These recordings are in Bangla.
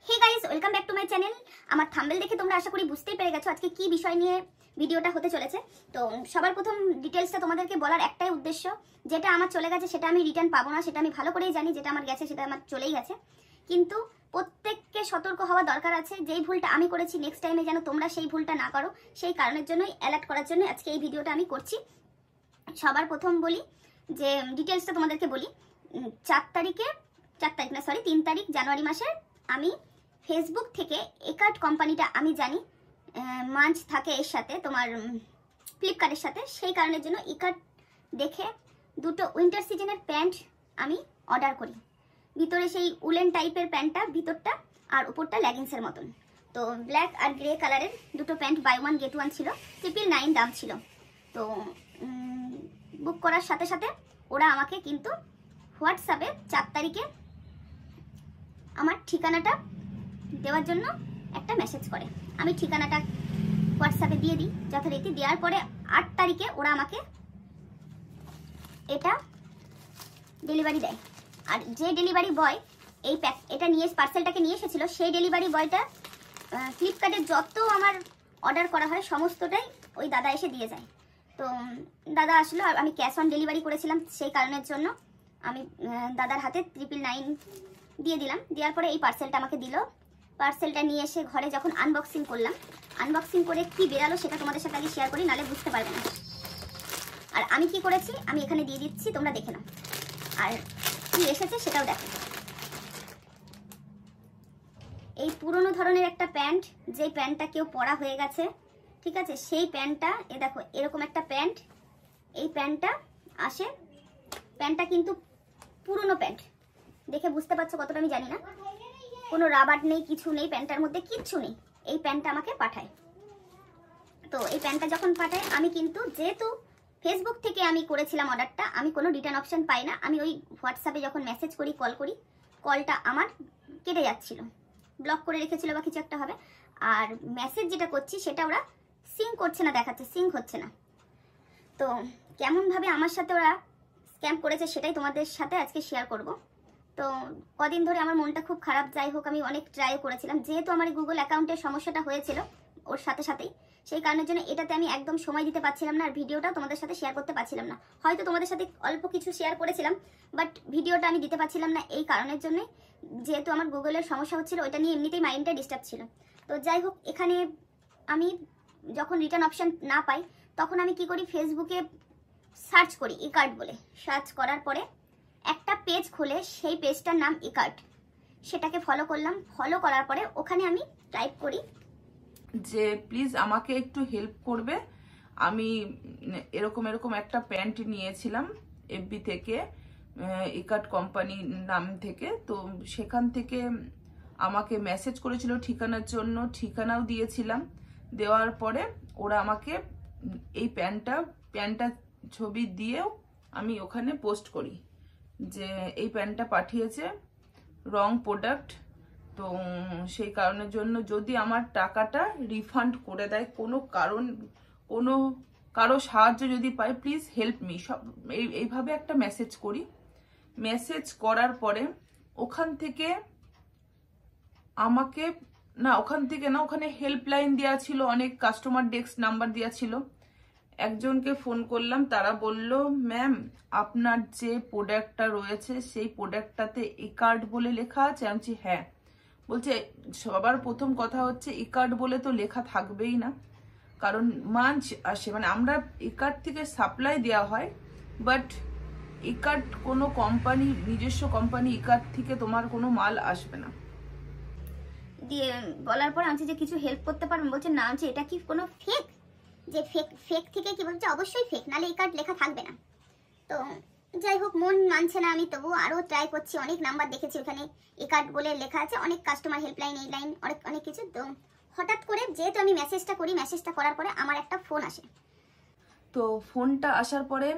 Hey guys, welcome back to my channel. আমার থাম্বনেল দেখে তোমরা আশা করি বুঝতেই পেরে গেছো আজকে কি বিষয় নিয়ে ভিডিওটা হতে চলেছে। তো সবার প্রথম ডিটেলসটা তোমাদেরকে বলার একটাই উদ্দেশ্য, যেটা আমার চলে গেছে সেটা আমি রিটার্ন পাবো না, সেটা আমি ভালো করেই জানি। যেটা আমার গেছে সেটা আমার চলেই গেছে, কিন্তু প্রত্যেককে সতর্ক হওয়া দরকার আছে। যেই ভুলটা আমি করেছি নেক্সট টাইমে যেন তোমরা সেই ভুলটা না করো, সেই কারণের জন্যই অ্যালার্ট করার জন্য আজকে এই ভিডিওটা আমি করছি। সবার প্রথম বলি যে ডিটেলসটা তোমাদেরকে বলি। 3 তারিখ জানুয়ারি মাসের আমি ফেসবুক থেকে একার্ট কোম্পানিটা আমি জানি মাঞ্চ থাকে এর সাথে, তোমার ফ্লিপকার্টের সাথে। সেই কারণের জন্য একার্ট দেখে দুটো উইন্টার সিজনের প্যান্ট আমি অর্ডার করি। ভিতরে সেই উলেন টাইপের প্যান্টটা ভিতরটা, আর উপরটা লেগিংসের মতন। তো ব্ল্যাক আর গ্রে কালারের দুটো প্যান্ট বাই 1 get 1 ছিল, 999 দাম ছিল। তো বুক করার সাথে সাথে ওরা আমাকে কিন্তু হোয়াটসঅ্যাপে 4 তারিখে আমার ঠিকানাটা দেওয়ার জন্য একটা মেসেজ করে। আমি ঠিকানাটা হোয়াটসঅ্যাপে দিয়ে দিই যথারীতি। দেওয়ার পরে 8 তারিখে ওরা আমাকে এটা ডেলিভারি দেয়। আর যে ডেলিভারি বয় এটা নিয়ে পার্সেলটাকে নিয়ে এসেছিল, সেই ডেলিভারি বয়টা ফ্লিপকার্টের যত আমার অর্ডার করা হয় সমস্তটাই ওই দাদা এসে দিয়ে যায়। তো দাদা আসলো, আর আমি ক্যাশ অন ডেলিভারি করেছিলাম, সেই কারণের জন্য আমি দাদার হাতে 999 দিয়ে দিলাম। দেওয়ার পরে এই পার্সেলটা আমাকে দিল। পার্সেলটা নিয়ে এসে ঘরে যখন আনবক্সিং করলাম, আনবক্সিং করে কি বেরালো সেটা তোমাদের সাথে আগে শেয়ার করি, নাহলে বুঝতে পারবে না। আর আমি কি করেছি আমি এখানে দিয়ে দিচ্ছি, তোমরা দেখে নাও। আর কি এসেছে সেটাও দেখো। এই পুরনো ধরনের একটা প্যান্ট, যে প্যান্টটা কেউ পরা হয়ে গেছে, ঠিক আছে, সেই প্যান্টটা এ দেখো, এরকম একটা প্যান্ট। এই প্যান্টটা আসে, প্যান্টটা কিন্তু পুরনো প্যান্ট, দেখে বুঝতে পারছো কতটা আমি জানি না। কোনো রাবার নেই, কিছু নেই প্যান্টটার মধ্যে, কিচ্ছু নেই। এই প্যান্টটা আমাকে পাঠায়। তো এই প্যান্টটা যখন পাঠায়, আমি কিন্তু যেহেতু ফেসবুক থেকে আমি করেছিলাম অর্ডারটা, আমি কোনো রিটার্ন অপশন পাই না। আমি ওই হোয়াটসঅ্যাপে যখন মেসেজ করি, কল করি, কলটা আমার কেটে যাচ্ছিল, ব্লক করে রেখেছিল বা কিছু একটা হবে। আর মেসেজ যেটা করছি সেটা ওরা সিঙ্ক করছে না, দেখাচ্ছে সিঙ্ক হচ্ছে না। তো কেমনভাবে আমার সাথে ওরা স্ক্যাম করেছে সেটাই তোমাদের সাথে আজকে শেয়ার করব। তো কদিন ধরে আমার মনটা খুব খারাপ। যাই হোক, আমি অনেক ট্রাই করেছিলাম, যেহেতু আমার গুগল অ্যাকাউন্টের সমস্যাটা হয়েছিল ওর সাথে সাথেই, সেই কারণের জন্য এটাতে আমি একদম সময় দিতে পারছিলাম না, আর ভিডিওটাও তোমাদের সাথে শেয়ার করতে পারছিলাম না। হয়তো তোমাদের সাথে অল্প কিছু শেয়ার করেছিলাম, বাট ভিডিওটা আমি দিতে পারছিলাম না এই কারণের জন্যই, যেহেতু আমার গুগলের সমস্যা হচ্ছিল, ওইটা নিয়ে এমনিতেই মাইন্ডটা ডিস্টার্ব ছিল। তো যাই হোক, এখানে আমি যখন রিটার্ন অপশান না পাই, তখন আমি কি করি, ফেসবুকে সার্চ করি ইকার্ট বলে। সার্চ করার পরে একটা পেজ খুলে, সেই পেজটার নাম ইকার্ট, সেটাকে ফলো করলাম। ফলো করার পরে ওখানে আমি টাইপ করি যে প্লিজ আমাকে একটু হেল্প করবে, আমি এরকম একটা প্যান্ট নিয়েছিলাম এফবি থেকে, ইকার্ট কোম্পানি নাম থেকে। তো সেখান থেকে আমাকে মেসেজ করেছিল ঠিকানার জন্য, ঠিকানাও দিয়েছিলাম। দেওয়ার পরে ওরা আমাকে এই প্যান্টটা ছবি দিয়েও আমি ওখানে পোস্ট করি যে এই প্যান্টটা পাঠিয়েছে, রং প্রোডাক্ট। তো সেই কারণের জন্য যদি আমার টাকাটা রিফান্ড করে দেয়, কারো সাহায্য যদি পাই, প্লিজ হেল্প মি, সব এইভাবে একটা মেসেজ করি। মেসেজ করার পরে ওখানে হেল্পলাইন দেওয়া ছিল, অনেক কাস্টমার ডেস্ক নাম্বার দেওয়া ছিল। একজনকে ফোন করলাম, তারা বলল ম্যাম আপনার যে প্রোডাক্টটা রয়েছে সেই প্রোডাক্টটাতে ইকার্ট বলে লেখা আছে। আমি বলছি হ্যাঁ। বলছে সবার প্রথম কথা হচ্ছে ইকার্ট বলে তো লেখা থাকবেই না, কারণ মাঞ্চ আসে, মানে আমরা ইকার্ট থেকে সাপ্লাই দেওয়া হয়, বাট ইকার্ট কোনো কোম্পানি, নিজস্ব কোম্পানি ইকার্ট থেকে তোমার কোনো মাল আসবে না। দিয়ে বলার পর আমি যে কিছু হেল্প করতে পারবেন, বলছে না। আমি এটা কি কোনো ফেক? যে ফেক থেকে কি বলছে, অবশ্যই ফেক, নাহলে ইকার্ট লেখা থাকবে না। তো যাই হোক, মন মানছে না, আমি তবু আরও ট্রাই করছি। অনেক নাম্বার দেখেছি ওখানে ইকার্ট বলে লেখা আছে, অনেক কাস্টমার হেল্পলাইন, এই লাইন, অনেক কিছু। তো হঠাৎ করে যেহেতু আমি মেসেজটা করি, মেসেজটা করার পরে আমার একটা ফোন আসে। তো ফোনটা আসার পরে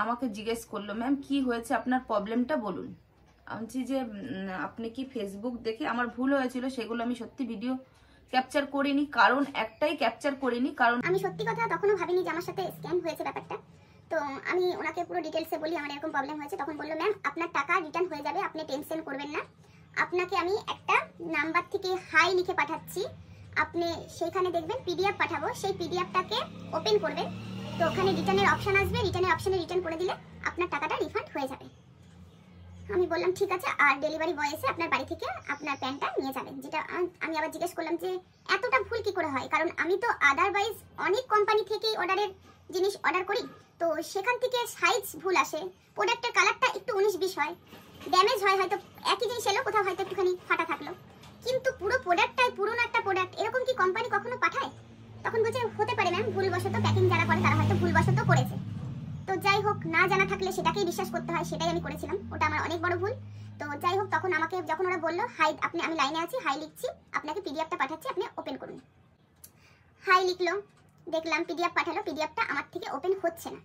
আমাকে জিজ্ঞেস করলো ম্যাম কি হয়েছে, আপনার প্রবলেমটা বলুন। আমি বলছি যে আপনি কি ফেসবুক দেখে, আমার ভুল হয়েছিল, সেগুলো আমি সত্যি ভিডিও ক্যাপচার করিনি, কারণ একটাই ক্যাপচার করিনি, কারণ আমি সত্যি কথা তখনও ভাবিনি যে আমার সাথে স্ক্যাম হয়েছে ব্যাপারটা। তো আমি ওনাকে পুরো ডিটেলসে বলি আমার এরকম প্রবলেম হয়েছে। তখন বললো ম্যাম আপনার টাকা রিটার্ন হয়ে যাবে, আপনি টেনশন করবেন না, আপনাকে আমি একটা নাম্বার থেকে হাই লিখে পাঠাচ্ছি, আপনি সেইখানে দেখবেন পিডিএফ পাঠাবো, সেই পিডিএফটাকে ওপেন করবেন, তো ওখানে রিটার্নের অপশন আসবে, রিটার্নের অপশনে রিটার্ন করে দিলে আপনার টাকাটা রিফান্ড হয়ে যাবে। আমি বললাম ঠিক আছে, আর ডেলিভারি বয় এসে আপনার বাড়ি থেকে আপনার প্যান্টটা নিয়ে যাবে। যেটা আমি আবার জিজ্ঞেস করলাম যে এতটা ভুল কি করে হয়, কারণ আমি তো আদারওয়াইজ অনেক কোম্পানি থেকেই জিনিস অর্ডার করি, তো সেখান থেকে সাইজ ভুল আসে, প্রোডাক্টের কালারটা একটু 19-20 হয়, ড্যামেজ হয়, হয়তো একই জিনিস এলো কোথাও হয়তো একটুখানি ফাটা থাকলো, কিন্তু পুরো প্রোডাক্টটাই পুরনো একটা প্রোডাক্ট, এরকম কি কোম্পানি কখনো পাঠায়? তখন বলছে হতে পারে ম্যাম, ভুলবশত প্যাকিং যারা করে তারা হয়তো ভুলবশত করেছে। তো যাই হোক, না জানা থাকলে সেটাকেই বিশ্বাস করতে হয়, সেটাই আমি করেছিলাম, ওটা আমার অনেক বড় ভুল। তো যাই হোক, তখন আমাকে যখন ওরা বললো হাই, আমি লাইনে আছি, হাই লিখছি, আপনাকে পিডিএফটা পাঠাচ্ছি, আপনি ওপেন করুন। হাই লিখলো, দেখলাম পিডিএফ পাঠালো, পিডিএফটা আমার থেকে ওপেন হচ্ছে না।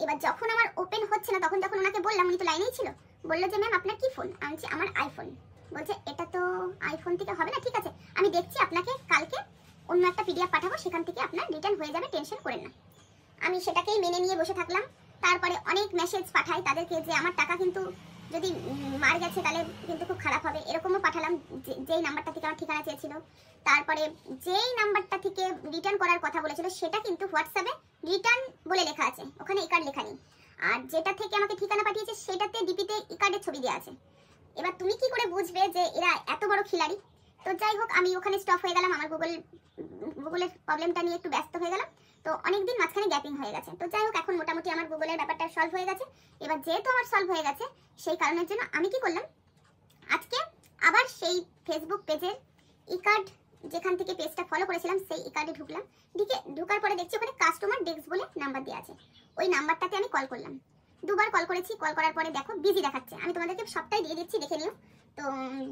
এবার যখন আমার ওপেন হচ্ছে না, তখন যখন ওনাকে বললাম, উনি তো লাইনেই ছিল, বললো যে ম্যাম আপনার কি ফোন? আমি বলছি আমার আইফোন। বলছে এটা তো আইফোন থেকে হবে না, ঠিক আছে আমি দেখছি, আপনাকে কালকে অন্য একটা পিডিএফ পাঠাবো, সেখান থেকে আপনার রিটার্ন হয়ে যাবে, টেনশন করেন না। আমি সেটাকেই মেনে নিয়ে বসে থাকলাম। তারপরে অনেক মেসেজ পাঠাই তাদেরকে যে আমার টাকা কিন্তু যদি মার গেছে তাহলে কিন্তু খুব খারাপ হবে, এরকমও পাঠালাম, যেই নাম্বারটা থেকে আমার ঠিকানা চেয়েছিল। তারপরে যেই নাম্বারটা থেকে রিটার্ন করার কথা বলেছিল সেটা কিন্তু হোয়াটসঅ্যাপে রিটার্ন বলে লেখা আছে, ওখানে ইকার্ড লেখা নেই। আর যেটা থেকে আমাকে ঠিকানা পাঠিয়েছে সেটাতে ডিপিতে ইকার্ডের ছবি দেওয়া আছে। এবার তুমি কি করে বুঝবে যে এরা এত বড় খিলাড়ি? তো যাই হোক, আমি ওখানে স্টপ হয়ে গেলাম, আমার গুগলের প্রবলেমটা নিয়ে একটু ব্যস্ত হয়ে গেলাম, তো অনেকদিন মাঝখানে গ্যাপিং হয়ে গেছে। তো যাই হোক, এখন মোটামুটি আমার গুগলের ব্যাপারটা সলভ হয়ে গেছে। এবার যেহেতু আমার সলভ হয়ে গেছে, সেই কারণের জন্য আমি কি করলাম, আজকে আবার সেই ফেসবুক পেজের ইকার্ড, যেখান থেকে পেজটা ফলো করেছিলাম সেই ইকার্ডে ঢুকলাম। ঢুকার পরে দেখছি ওখানে কাস্টমার ডেস্ক বলে নাম্বার দেওয়া আছে, ওই নাম্বারটাতে আমি কল করলাম। 2 বার কল করেছি, কল করার পরে দেখো বিজি দেখাচ্ছে, আমি তোমাদেরকে সবটাই দিয়ে দিচ্ছি, দেখে নিও। তো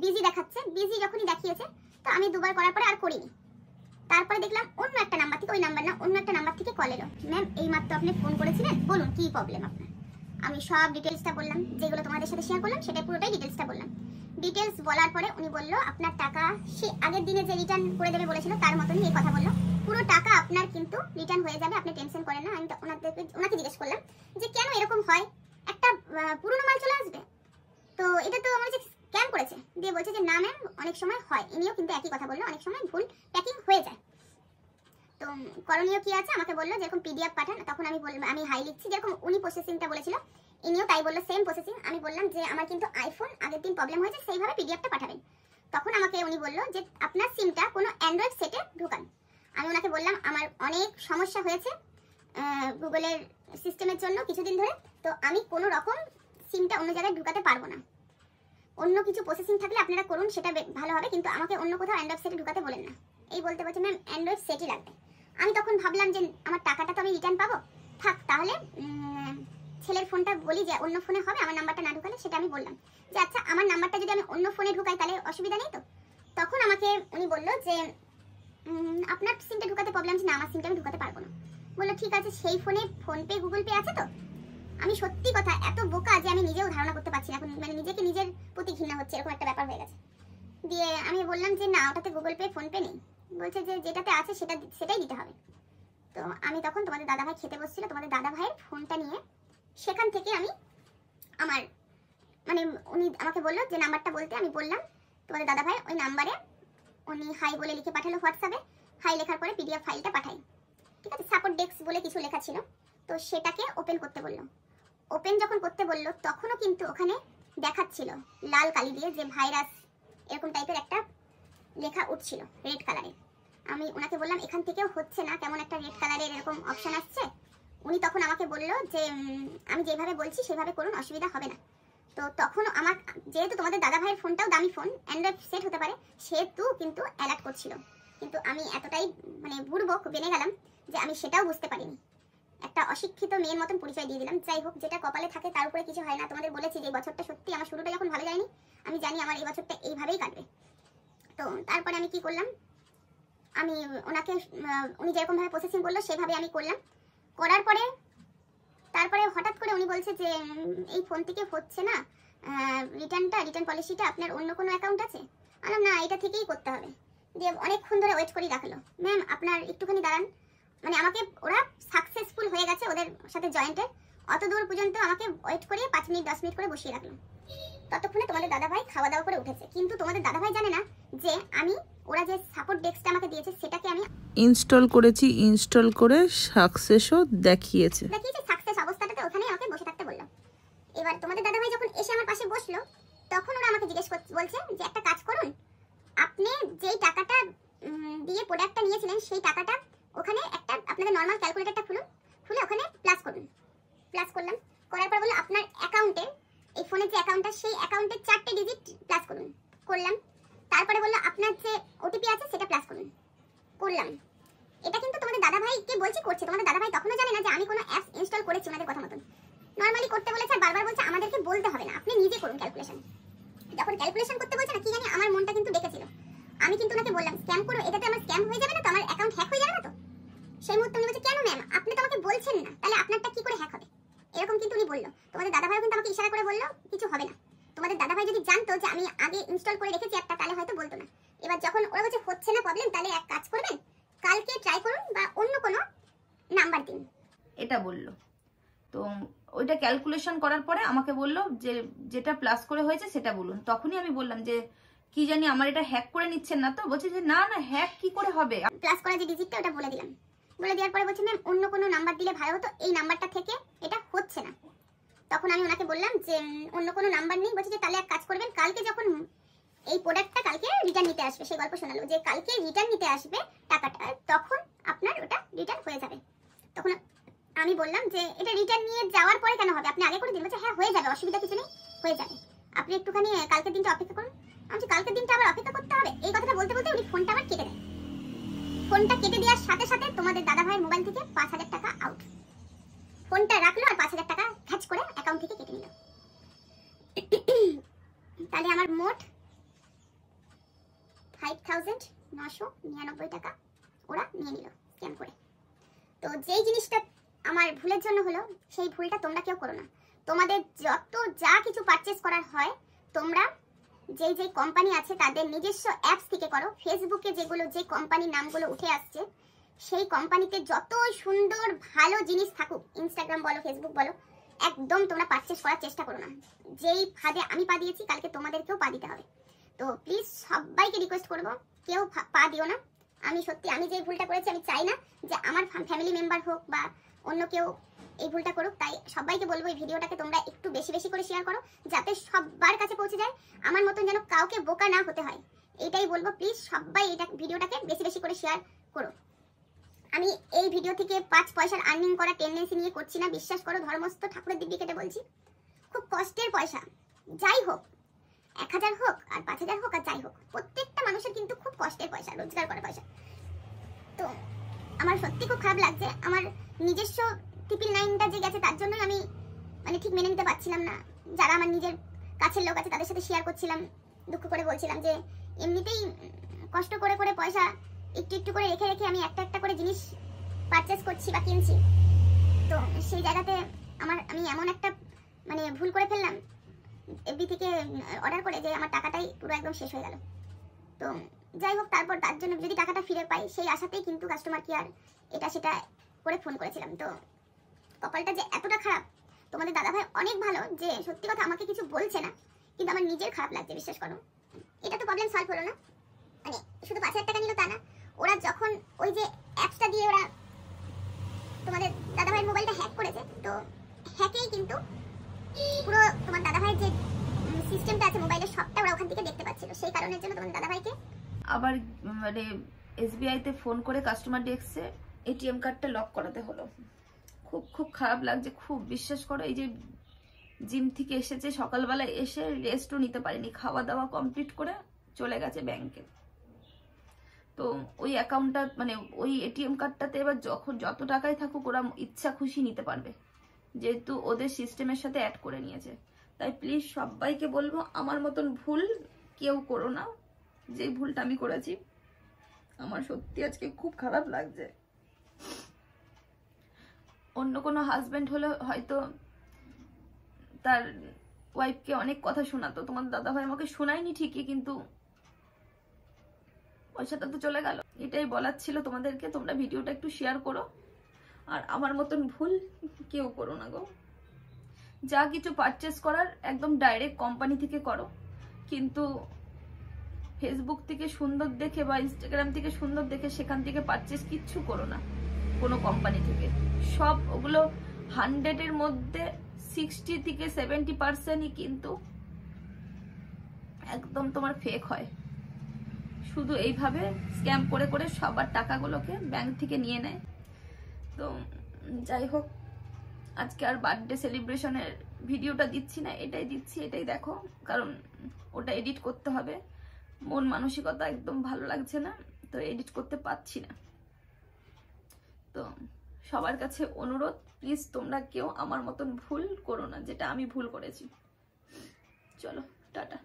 বিজি দেখাচ্ছে, বিজি যখনই দেখিয়েছে তো আমি 2 বার করার পরে আর করিনি। তারপরে দেখলাম অন্য একটা নাম্বার থেকে, ওই নাম্বার না, অন্য একটা নাম্বার থেকে কল এলো, ম্যাম এইমাত্র আপনি ফোন করেছিলেন, বলুন কি প্রবলেম আপনার। আমি সব ডিটেলসটা বললাম, যেগুলো তোমাদের সাথে শেয়ার করলাম সেটাই পুরোটাই ডিটেলসটা বললাম। ডিটেলস বলার পরে উনি বলল আপনার টাকা সে আগের দিনে যে রিটার্ন করে দেবে বলেছিল তার মতনই এই কথা বললো, পুরো টাকা আপনার কিন্তু রিটার্ন হয়ে যাবে, আপনি টেনশন করেন না। আমি ওনাকে জিজ্ঞেস করলাম যে কেন এরকম হয়, একটা পুরনো মাল চলে আসবে, তো এটা তো আমার যে স্ক্যাম করেছে, দিয়ে বলছে যে না ম্যাম অনেক সময় হয়, ইনিও কিন্তু একই কথা বললো, অনেক সময় ভুল প্যাকিং হয়ে যায়। তো করণীয় কি আছে আমাকে বললো, যেরকম পিডিএফ পাঠান, তখন আমি হাই লিখছি, যেরকম উনি প্রসেসিংটা বলেছিল ইনিও তাই বললো, সেম প্রসেসিং। আমি বললাম যে আমার কিন্তু আইফোন আগের দিন প্রবলেম হয়েছে, সেইভাবে পিডিএফটা পাঠাবেন। তখন আমাকে উনি বললো যে আপনার সিমটা কোনো অ্যান্ড্রয়েড সেটে ঢোকান। আমি ওনাকে বললাম আমার অনেক সমস্যা হয়েছে গুগলের সিস্টেমের জন্য কিছুদিন ধরে, তো আমি কোনো রকম সিমটা অন্য জায়গায় ঢুকাতে পারবো না, অন্য কিছু প্রসেসিং থাকলে আপনারা করুন, সেটা ভালো হবে, কিন্তু আমাকে অন্য কোথাও অ্যান্ড্রয়েড সেটে ঢুকাতে বলেন না। এই বলতে বলছে ম্যাম অ্যান্ড্রয়েড সেটই লাগবে। আমি তখন ভাবলাম যে আমার টাকাটা তো আমি রিটার্ন পাবো, থাক তাহলে ছেলের ফোনটা বলি যে অন্য ফোনে হবে, আমার নাম্বারটা না ঢুকালে। সেটা আমি বললাম যে আচ্ছা আমার নাম্বারটা যদি আমি অন্য ফোনে ঢুকাই তাহলে অসুবিধা নেই তো? তখন আমাকে উনি বললো যে আপনার সিমটা ঢুকাতে প্রবলেম আছে, না আমার সিমটা আমি ঢুকাতে পারবো না। বললো ঠিক আছে, সেই ফোনে ফোনপে গুগল পে আছে তো? আমি সত্যি কথা এত বোকা যে আমি নিজেও ধারণা করতে পারছি না, এখন মানে নিজেকে নিজের প্রতি ঘৃণা হচ্ছে, এরকম একটা ব্যাপার হয়ে গেছে। দিয়ে আমি বললাম যে না ওটাতে গুগল পে ফোনপে নেই। বলছে যে যেটাতে আছে সেটাই দিতে হবে। তো আমি তখন তোমাদের দাদাভাই খেতে বসছিল, তোমাদের দাদাভাইয়ের ফোনটা নিয়ে সেখান থেকে আমি আমার মানে উনি আমাকে বললো যে নাম্বারটা বলতে, আমি বললাম তোমাদের দাদাভাই, ওই নাম্বারে উনি হাই বলে লিখে পাঠালো হোয়াটসঅ্যাপে, হাই লেখার পরে পিডিএফ ফাইলটা পাঠাই, ঠিক আছে, সাপোর্ট ডেস্ক বলে কিছু লেখা ছিল, তো সেটাকে ওপেন করতে বললো। ওপেন যখন করতে বললো তখনও কিন্তু ওখানে দেখাচ্ছিল লাল কালি দিয়ে যে ভাইরাস এরকম টাইপের একটা লেখা উঠছিল রেড কালারের। আমি ওনাকে বললাম এখান থেকেও হচ্ছে না, কেমন একটা রেড কালারের এরকম অপশন আসছে। উনি তখন আমাকে বললো যে আমি যেভাবে বলছি সেভাবে করুন, অসুবিধা হবে না। তো তখন আমার যেহেতু তোমাদের দাদা ভাইয়ের ফোনটাও দামি ফোন, অ্যান্ড্রয়েড সেট হতে পারে, সেহেতু কিন্তু অ্যালার্ট করছিল, কিন্তু আমি এতটাই মানে বুড়বক বেনে গেলাম যে আমি সেটাও বুঝতে পারিনি, একটা অশিক্ষিত মেয়ের মতন পরিচয় দিয়ে দিলাম। যাই হোক, যেটা কপালে থাকে তার উপরে কিছু হয় না। তোমাদের বলেছি যে এই বছরটা সত্যি আমার শুরুটা যখন ভালো যায়নি, আমি জানি আমার এই বছরটা এইভাবেই কাটবে। তো তারপরে আমি কি করলাম, আমি ওনাকে উনি যেরকম ভাবে প্রসেসিং করলো সেভাবে আমি করলাম। করার পরে তারপরে হঠাৎ করে উনি বলছে যে এই ফোন থেকে হচ্ছে না, রিটার্ন পলিসিটা আপনার অন্য কোনো অ্যাকাউন্ট আছে? বললাম না, এটা থেকেই করতে হবে। দিয়ে অনেকক্ষণ ধরে ওয়েট করে রাখলো, ম্যাম আপনার একটুখানি দাঁড়ান, মানে আমাকে ওরা সাকসেসফুল হয়ে গেছে ওদের সাথে জয়েন্টের, অত দূর পর্যন্ত আমাকে ওয়েট করে 5 মিনিট 10 মিনিট করে বসিয়ে রাখলো। ততক্ষণে তোমাদের দাদাভাই খাওয়া দাওয়া করে উঠেছে, কিন্তু তোমাদের দাদাভাই জানে না যে আমি ওরা যে সাপোর্ট ডেস্কটা আমাকে দিয়েছে সেটাকে আমি ইনস্টল করেছি, ইনস্টল করে সাকসেসও দেখিয়েছে। সাকসেস অবস্থাটাতে ওখানে আমাকে বসে থাকতে বললাম। এবার তোমাদের দাদাভাই যখন এসে আমার পাশে বসলো তখন ওরা আমাকে জিজ্ঞেস বলছে যে একটা কাজ করুন, আপনি যেই টাকাটা দিয়ে প্রোডাক্টটা নিয়েছিলেন সেই টাকাটা ওখানে একটা আপনাদের নর্মাল ক্যালকুলেটরটা খুলে ওখানে প্লাস করুন। প্লাস করলাম, করার পর বললো আপনার অ্যাকাউন্টে, এই ফোনের যে অ্যাকাউন্টটা সেই অ্যাকাউন্টে 4টে ডিজিট প্লাস করুন। করলাম। তারপরে বললো আপনার যে ওটিপি আছে সেটা প্লাস করলাম। এটা কিন্তু তোমাদের দাদাভাইকে বলছি করছে, তোমাদের দাদাভাই তখনও জানে না যে আমি কোনো অ্যাপস ইনস্টল করেছি ওনাদের কথা মতন। নর্মালি করতে বলেছে আর বারবার বলছে আমাদেরকে বলতে হবে না, আপনি নিজে করুন ক্যালকুলেশন। যখন ক্যালকুলেশন করতে বলছে না, কি জানি আমার মনটা কিন্তু ডেকেছিল। আমি কিন্তু ওনাকে বললাম স্ক্যাম করো, এটাতে আমার স্ক্যাম হয়ে যাবে না তো, আমার অ্যাকাউন্ট হ্যাক হয়ে যাবে না তো? সেই মুহূর্তে উনি বলছে কেন ম্যাম, আপনি তো আমাকে বলছেন না, তাহলে আপনারটা কি করে হ্যাক হবে? এরকম কিন্তু উনি বললো। তোমাদের দাদাভাই কিন্তু আমাকে ইশারা করে বললো কিছু হবে না। তোমাদের দাদাভাই যদি জানতো যে আমি আগে ইনস্টল করে রেখেছি একটা, তাহলে হয়তো বলতো না। এবার যখন ওরা বলছে হচ্ছে না প্রবলেম, তাহলে এক কাজ করবেন, কালকে ট্রাই করুন বা অন্য কোনো নাম্বার দিন, এটা বললো। তো ওইটা ক্যালকুলেশন করার পরে আমাকে বললো যে যেটা প্লাস করে হয়েছে সেটা বলুন। তখনই আমি বললাম যে কি জানি আমার এটা হ্যাক করে নিচ্ছেন না তো? বলছে যে না না, হ্যাক কি করে হবে, প্লাস করা যে ডিজিটটা ওটা বলে দিলাম। বলে দেওয়ার পরে বলছে ম্যাম অন্য কোনো নাম্বার দিলে ভালো হতো, এই নাম্বারটা থেকে এটা হচ্ছে না। তখন আমি ওনাকে বললাম যে অন্য কোনো নাম্বার নেই। বলছে যে তাহলে এক কাজ করবেন, কালকে যখন এই প্রোডাক্টটা কালকে রিটার্ন নিতে আসবে, সেই গল্প শোনালো যে কালকে রিটার্ন নিতে আসবে টাকাটা, তখন আপনার ওটা রিটার্ন হয়ে যাবে। তখন আমি বললাম যে এটা রিটার্ন নিয়ে যাওয়ার পরে কেন হবে, আপনি আগে করে দিন। বলছে হ্যাঁ হয়ে যাবে, অসুবিধা কিছু নেই, হয়ে যাবে, আপনি একটুখানি কালকের দিনটা অপেক্ষা করুন। আমি কালকের দিনটা আবার অপেক্ষা করতে হবে? এই কথাটা বলতে বলতে উনি ফোনটা আবার কেটে দেয়। ফোনটা কেটে দেওয়ার সাথে সাথে তোমাদের দাদাভাইয়ের মোবাইল থেকে 5,000 টাকা আউট। ফোনটা রাখলো আর 5,000 টাকা খ্যাচ করে অ্যাকাউন্ট থেকে কেটে নিল। তাহলে আমার মোট 5,999 টাকা ওরা নিয়ে নিল স্ক্যাম করে। তো যেই জিনিসটা আমার ভুলের জন্য হলো, সেই ভুলটা তোমরা কেউ করো না। তোমাদের যত যা কিছু পারচেজ করার হয় তোমরা যেই যেই কোম্পানি আছে তাদের নিজস্ব অ্যাপস থেকে করো। ফেসবুকে যেগুলো যে কোম্পানির নামগুলো উঠে আসছে সেই কোম্পানিতে যত সুন্দর ভালো জিনিস থাকুক, ইনস্টাগ্রাম বলো ফেসবুক বলো, একদম তোমরা পারচেজ করার চেষ্টা করো না। যেই ফাঁদে আমি পা দিয়েছি কালকে তোমাদেরকেও পা দিতে হবে। তো প্লিজ সবাইকে রিকোয়েস্ট করবো কেউ পা দিও না। আমি সত্যি আমি যে ভুলটা করেছি আমি চাই না যে আমার ফ্যামিলি মেম্বার হোক বা অন্য কেউ এই ভুলটা করুক। তাই সবাইকে বলবো এই ভিডিওটাকে তোমরা একটু বেশি বেশি করে শেয়ার করো, যাতে সবার কাছে পৌঁছে যায়, আমার মতন যেন কাউকে বোকা না হতে হয়। এটাই বলবো, প্লিজ সবাই এটা ভিডিওটাকে বেশি বেশি করে শেয়ার করো। আমি এই ভিডিও থেকে 5 পয়সার আর্নিং করা টেন্ডেন্সি নিয়ে করছি না, বিশ্বাস করো, ধর্মস্থ ঠাকুরের দিব্যি কেটে বলছি। খুব কষ্টের পয়সা, যাই হোক 1,000 হোক আর 5,000 হোক আর যাই হোক, প্রত্যেকটা মানুষের কিন্তু খুব কষ্টের পয়সা, রোজগার করা পয়সা। তো আমার সত্যি খুব খারাপ লাগছে। আমার নিজস্ব 999টা যে গেছে তার জন্যই আমি মানে ঠিক মেনে নিতে পারছিলাম না। যারা আমার নিজের কাছের লোক আছে তাদের সাথে শেয়ার করছিলাম, দুঃখ করে বলছিলাম যে এমনিতেই কষ্ট করে করে পয়সা একটু একটু করে রেখে রেখে আমি একটা একটা করে জিনিস পারচেস করছি বা কিনছি। তো সেই জায়গাতে আমি এমন একটা মানে ভুল করে ফেললাম এফবি থেকে অর্ডার করে, যে আমার টাকাটাই পুরো একদম শেষ হয়ে গেল। তো যাই হোক, তারপর তার জন্য যদি টাকাটা ফিরে পাই সেই আশাতেই কিন্তু কাস্টমার কেয়ার এটা সেটা করে ফোন করেছিলাম। তো কপালটা যে এতটা খারাপ, তোমাদের দাদাভাই অনেক ভালো যে সত্যি কথা আমাকে কিছু বলছে না, কিন্তু আমার নিজের খারাপ লাগছে, বিশ্বাস করো। এটা তো প্রবলেম সলভ হলো না, মানে শুধু 5,000 টাকা নিল তা না, ওরা যখন ওই যে অ্যাপসটা দিয়ে ওরা তোমাদের দাদাভাইয়ের মোবাইলটা হ্যাক করেছে, তো হ্যাকেই কিন্তু পুরো তোমার দাদাভাইয়ের যে সিস্টেমটা আছে মোবাইলের সবটা ওরা ওখান থেকে দেখতে পাচ্ছিল। সেই কারণের জন্য তোমাদের দাদাভাইকে আবার মানে এসবিআই তে ফোন করে কাস্টমার ডেস্কে এটিএম কার্ডটা লক করাতে হলো। খুব খুব খারাপ লাগছে, খুব বিশ্বাস করো। এই যে জিম থেকে এসেছে, সকালবেলা এসে রেস্টও নিতে পারিনি, খাওয়া দাওয়া কমপ্লিট করে চলে গেছে ব্যাংকে। তো ওই অ্যাকাউন্টটা মানে ওই এটিএম কার্ডটাতে এবার যখন যত টাকাই থাকুক ওরা ইচ্ছা খুশি নিতে পারবে, যেহেতু ওদের সিস্টেমের সাথে অ্যাড করে নিয়েছে। তাই প্লিজ সবাইকে বলবো আমার মতন ভুল কেউ করো না, যে ভুলটা আমি করেছি। আমার সত্যি আজকে খুব খারাপ লাগছে। অন্য কোনো হাজবেন্ড হলে হয়তো তার ওয়াইফকে অনেক কথা শোনাতো, তোমার দাদাভাই আমাকে শোনায়নি ঠিকই, কিন্তু পয়সাটা তো চলে গেল। এটাই বলার ছিল তোমাদেরকে, তোমরা ভিডিওটা একটু শেয়ার করো, আর আমার মতন ভুল কেউ করো না গো। যা কিছু পারচেস করার একদম ডাইরেক্ট কোম্পানি থেকে করো, কিন্তু ফেসবুক থেকে সুন্দর দেখে বা ইনস্টাগ্রাম থেকে সুন্দর দেখে সেখান থেকে পারচেস কিচ্ছু করো না কোনো কোম্পানি থেকে। সব ওগুলো 100-এর মধ্যে 60 থেকে 70%ই কিন্তু একদম তোমার ফেক হয়। শুধু এইভাবে স্ক্যাম করে করে সবার টাকাগুলোকে ব্যাংক থেকে নিয়ে নেয়। তো যাই হোক, আজকে আর বার্থডে সেলিব্রেশনের ভিডিওটা দিচ্ছি না, এটাই দিচ্ছি, এটাই দেখো, কারণ ওটা এডিট করতে হবে। মন মানসিকতা একদম ভালো লাগছে না, তো এডিট করতে পারছি না। তো সবার কাছে অনুরোধ, প্লিজ তোমরা কেউ আমার মতন ভুল করো না যেটা আমি ভুল করেছি। চলো টাটা।